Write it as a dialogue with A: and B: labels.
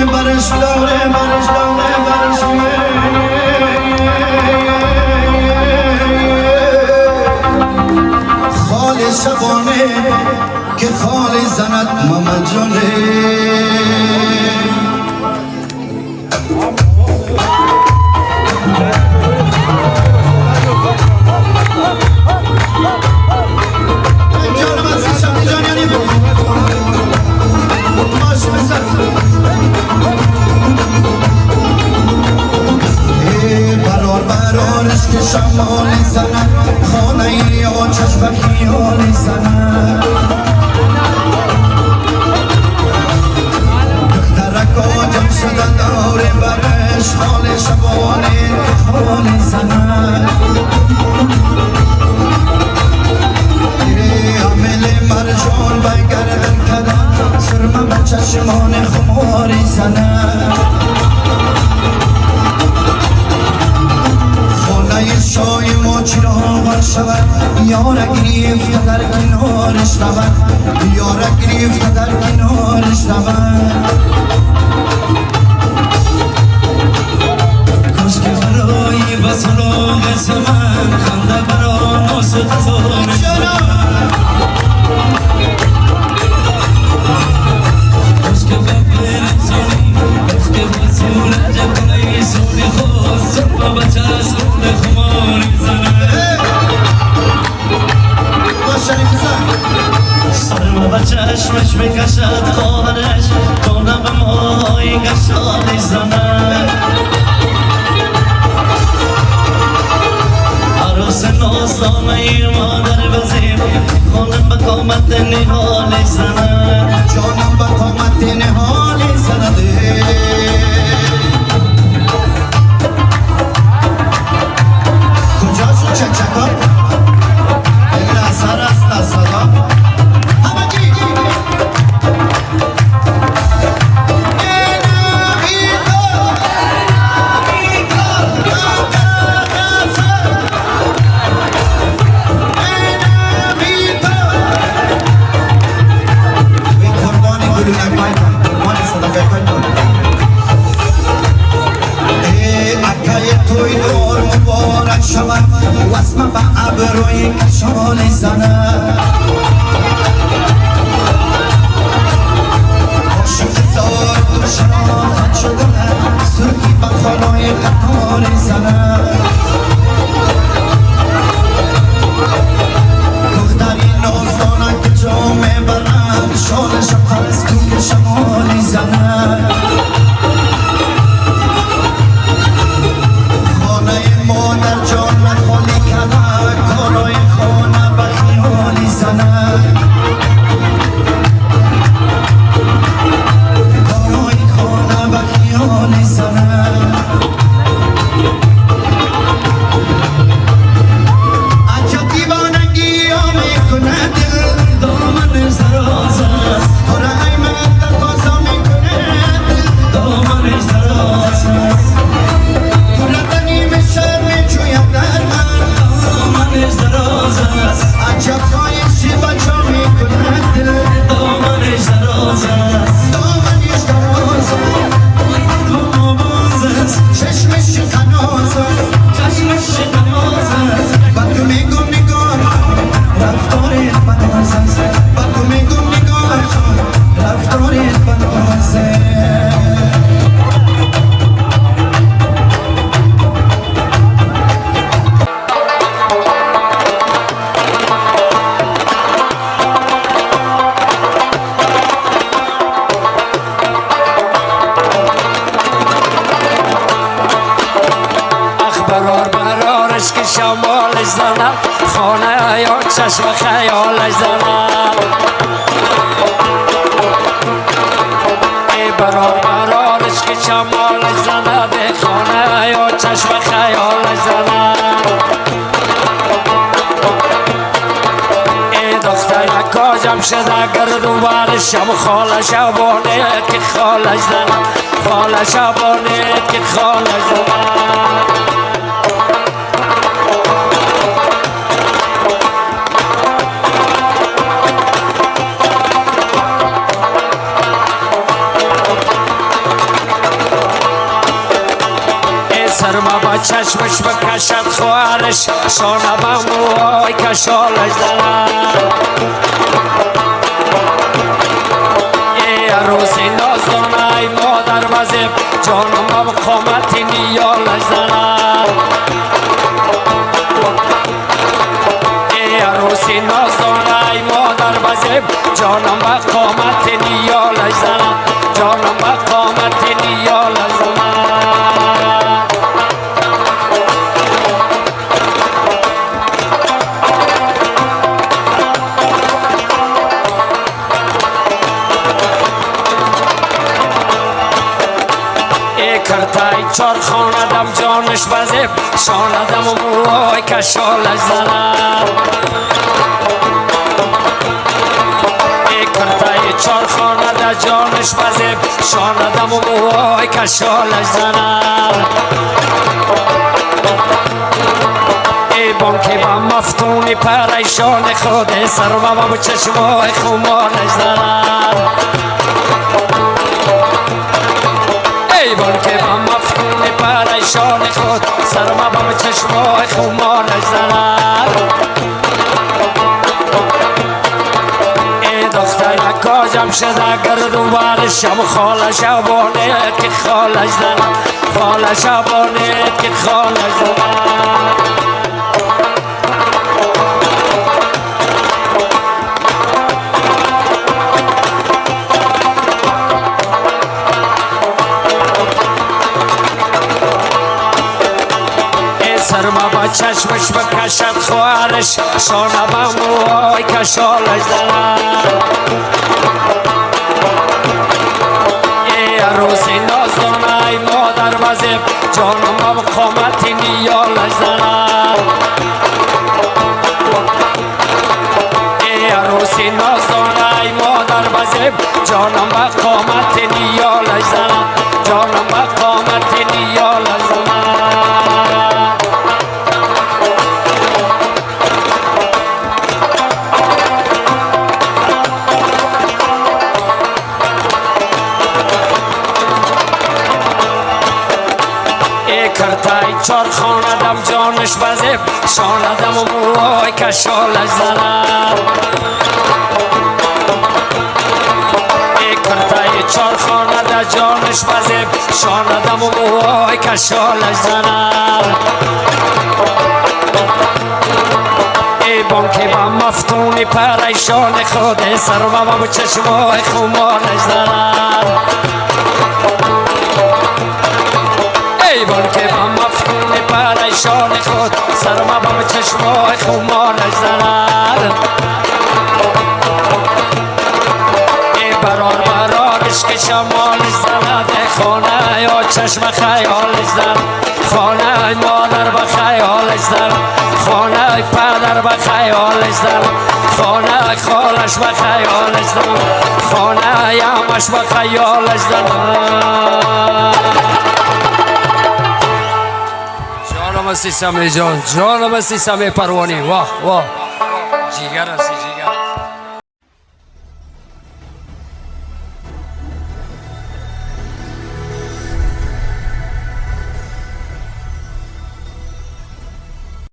A: برش داره خال شبانه که خال زند ماما جانه برارش که شمالی زند خانه ای آتش و خیالی زند دخترک آجم شده دور برش خال شبانه که خالی زند عمل مرجان بگردن کدن سرمه به چشمان خماری زند شای ما چراغ شود یارک گریفت در کنارش رود یارک گریفت در کنارش رود کاش که برای بسراغ زمان خنده برا ما ستاره کاش که ببرد زنی که بسول جبرای سولی خواست سرما بچه سول خماری سرما به چشمش بکشد خواهرش کنه به مای گشادی زند عروس نازدانه مادر وزیر خانم به قامت نهالی زند جانم به قامت نهالی زند کجاشو چکچکا این اثر است صدا واسمه با عبروی کشالی زند عاشق زار تو شرافت شده سرخی با خانای قطاری زند دختری نازدانه که جامعه برند شالش پرست کوی شمالی زند مادر جان نخالی کنه کارای خانه به خیالی زند کارای خانه به خیالی زند عجب دیوانگی ها میکنه دل دامن زراز است هره ایمن تقاضا میکنه دل دامن زراز است عجب خواهشی بچه میکنه دل دامنش دراز است دامنش دراز است دو باز است چشمش قناز است چشمش قناز است با تو میگم نگاه رفتارت بناز است با تو میگم نگاه رفتارت بناز است شمالش زند خانه یا چشم خیالش زند ای برارش که شمالش زند خانه یا چشم خیالش زند ای دختر کاجم شده گرد و برشم خاله شبانه که خالش زند خاله شبانه که خالش زند
B: چشمش بکشد خواهرش شانم موهای کشالش دارد روزی نازانه مادر وزب جانم قامت نیالش دارد روزی نازانه مادر وزب جانم قامت نیالش دارد جانم قامت نیالش دارد کرتای چار خاندم جانش بزب شاندم و موهای کشالش زنم کرتای چار خانده جانش بزب شاندم و موهای کشالش زنم ای بانکی با مفتونی پریشان خود سرمم و چشمای خمارش زنم ای بانکی با مفتونی پریشان خود سرمم و چشمای خمارش زنم کاجم شده گرد و برشم خاله شبانه که خالش زنم خاله شبانه که خالش زنم سرما با چشمش بکشد خواهرش شانم موهای کشالش دارد روزی نازانه مادر وزب جانم قامت نیالش دارد روزی نازانه مادر وزب جانم قامت نیالش دارد جانم قامت نیالش دارد کرتای چار خاندم جانش بزب شاندم و موهای کشالش زنم کرتای چار خانده جانش بزب شاندم و موهای کشالش زنم ای بانکی با مفتونی پریشان خود سرمم و چشمای خمارش زنم ای بانکی با مفتون پریشان خود سرمم و چشمای خمارش زنم ای برارش که شمالش زند خانه یا چشم خیالش زند خانه مادر به خیالش زند خانه پدر به خیالش زند خانه خالش به خیالش زند خانه یمش به خیالش زند جانم هستی سمی جان جانم هستی سمی پروانی واه واه جیگر هستی